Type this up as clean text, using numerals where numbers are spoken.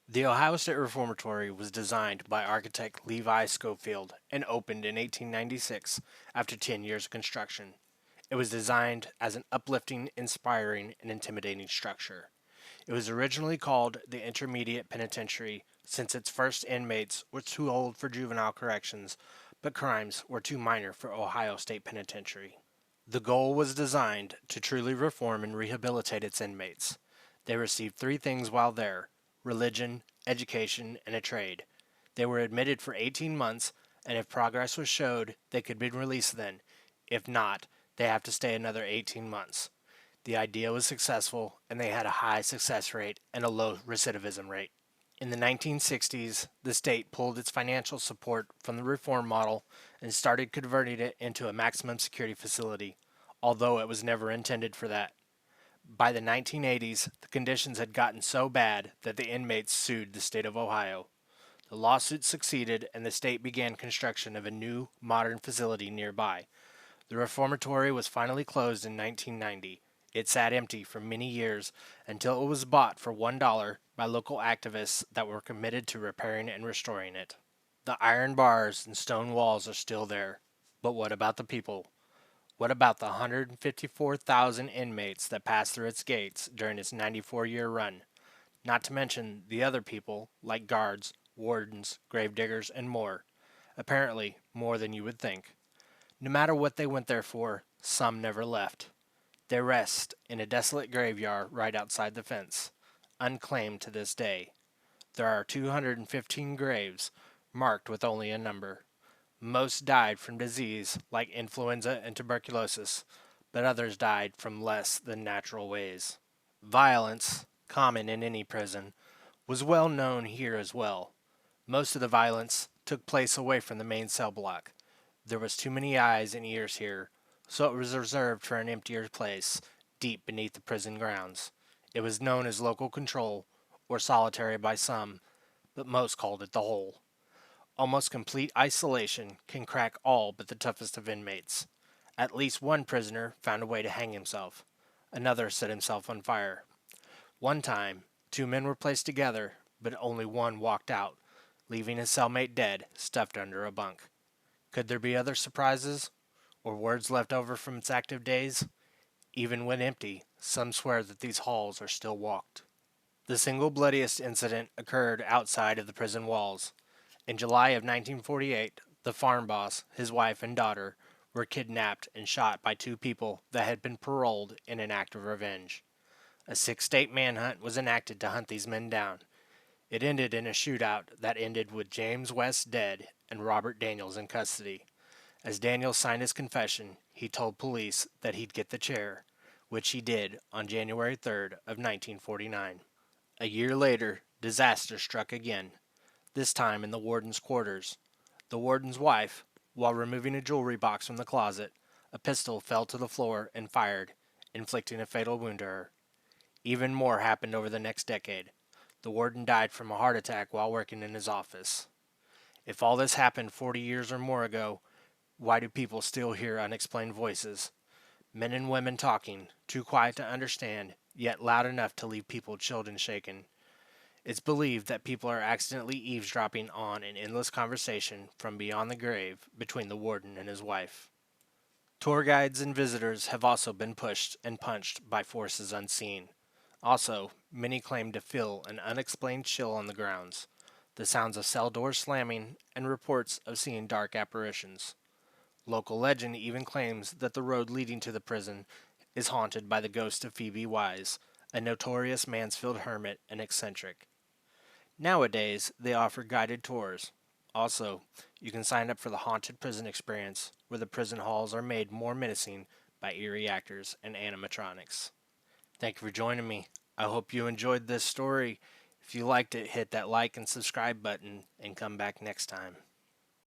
The Ohio State Reformatory was designed by architect Levi Schofield and opened in 1896 after 10 years of construction. It was designed as an uplifting, inspiring, and intimidating structure. It was originally called the Intermediate Penitentiary since its first inmates were too old for juvenile corrections, but crimes were too minor for Ohio State Penitentiary. The goal was designed to truly reform and rehabilitate its inmates. They received three things while there: religion, education, and a trade. They were admitted for 18 months, and if progress was showed, they could be released then. If not, they have to stay another 18 months. The idea was successful, and they had a high success rate and a low recidivism rate. In the 1960s, the state pulled its financial support from the reform model and started converting it into a maximum security facility, although it was never intended for that. By the 1980s, the conditions had gotten so bad that the inmates sued the state of Ohio. The lawsuit succeeded, and the state began construction of a new, modern facility nearby. The reformatory was finally closed in 1990. It sat empty for many years until it was bought for $1 by local activists that were committed to repairing and restoring it. The iron bars and stone walls are still there. But what about the people? What about the 154,000 inmates that passed through its gates during its 94-year run? Not to mention the other people, like guards, wardens, gravediggers, and more. Apparently, more than you would think. No matter what they went there for, some never left. They rest in a desolate graveyard right outside the fence, unclaimed to this day. There are 215 graves, marked with only a number. Most died from disease like influenza and tuberculosis, but others died from less than natural ways. Violence, common in any prison, was well known here as well. Most of the violence took place away from the main cell block. There was too many eyes and ears here, so it was reserved for an emptier place deep beneath the prison grounds. It was known as local control, or solitary by some, but most called it the hole. Almost complete isolation can crack all but the toughest of inmates. At least one prisoner found a way to hang himself. Another set himself on fire. One time, two men were placed together, but only one walked out, leaving his cellmate dead, stuffed under a bunk. Could there be other surprises? Or words left over from its active days? Even when empty, some swear that these halls are still walked. The single bloodiest incident occurred outside of the prison walls. In July of 1948, the farm boss, his wife, and daughter were kidnapped and shot by two people that had been paroled in an act of revenge. A six-state manhunt was enacted to hunt these men down. It ended in a shootout that ended with James West dead and Robert Daniels in custody. As Daniels signed his confession, he told police that he'd get the chair, which he did on January 3rd of 1949. A year later, disaster struck again, this time in the warden's quarters. The warden's wife, while removing a jewelry box from the closet, a pistol fell to the floor and fired, inflicting a fatal wound to her. Even more happened over the next decade. The warden died from a heart attack while working in his office. If all this happened 40 years or more ago, why do people still hear unexplained voices? Men and women talking, too quiet to understand, yet loud enough to leave people chilled and shaken. It's believed that people are accidentally eavesdropping on an endless conversation from beyond the grave between the warden and his wife. Tour guides and visitors have also been pushed and punched by forces unseen. Also, many claim to feel an unexplained chill on the grounds, the sounds of cell doors slamming, and reports of seeing dark apparitions. Local legend even claims that the road leading to the prison is haunted by the ghost of Phoebe Wise, a notorious Mansfield hermit and eccentric. Nowadays, they offer guided tours. Also, you can sign up for the Haunted Prison Experience, where the prison halls are made more menacing by eerie actors and animatronics. Thank you for joining me. I hope you enjoyed this story. If you liked it, hit that like and subscribe button and come back next time.